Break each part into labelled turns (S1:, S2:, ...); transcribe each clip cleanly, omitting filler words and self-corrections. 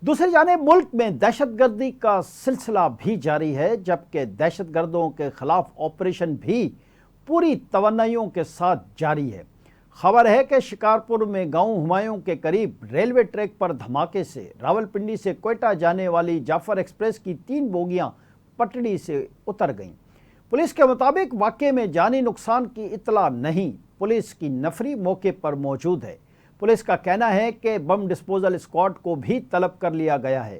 S1: دوسری جانب ملک میں دہشت گردی کا سلسلہ بھی جاری ہے، جبکہ دہشت گردوں کے خلاف آپریشن بھی پوری توانائیوں کے ساتھ جاری ہے۔ خبر ہے کہ شکارپور میں گاؤں ہمایوں کے قریب ریلوے ٹریک پر دھماکے سے راولپنڈی سے کوئٹہ جانے والی جعفر ایکسپریس کی 3 بوگیاں پٹڑی سے اتر گئیں۔ پولیس کے مطابق واقعے میں جانی نقصان کی اطلاع نہیں۔ پولیس کی نفری موقع پر موجود ہے۔ پولیس کا کہنا ہے کہ بم ڈسپوزل اسکواڈ کو بھی طلب کر لیا گیا ہے۔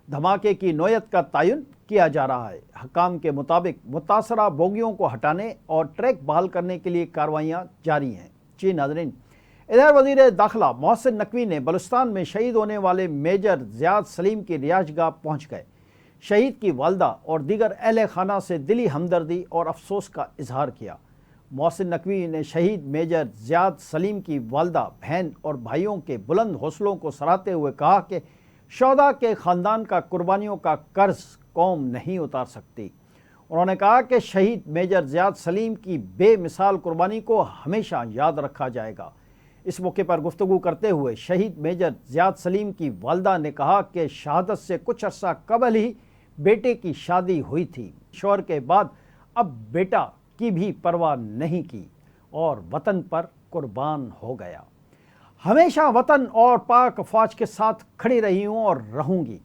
S1: دھماکے کی نوعیت کا تعین کیا جا رہا ہے۔ حکام کے مطابق متاثرہ بوگیوں کو ہٹانے اور ٹریک بحال کرنے کے لیے کارروائیاں جاری ہیں۔ جی ناظرین، ادھر وزیر داخلہ محسن نقوی نے بلوچستان میں شہید ہونے والے میجر زیاد سلیم کی رہائش گاہ پہنچ گئے۔ شہید کی والدہ اور دیگر اہل خانہ سے دلی ہمدردی اور افسوس کا اظہار کیا۔ محسن نقوی نے شہید میجر زیاد سلیم کی والدہ، بہن اور بھائیوں کے بلند حوصلوں کو سراہتے ہوئے کہا کہ شہداء کے خاندان کا قربانیوں کا قرض قوم نہیں اتار سکتی۔ انہوں نے کہا کہ شہید میجر زیاد سلیم کی بے مثال قربانی کو ہمیشہ یاد رکھا جائے گا۔ اس موقع پر گفتگو کرتے ہوئے شہید میجر زیاد سلیم کی والدہ نے کہا کہ شہادت سے کچھ عرصہ قبل ہی بیٹے کی شادی ہوئی تھی۔ شوہر کے بعد اب بیٹا کی بھی پرواہ نہیں کی اور وطن پر قربان ہو گیا۔ ہمیشہ وطن اور پاک افواج کے ساتھ کھڑی رہی ہوں اور رہوں گی۔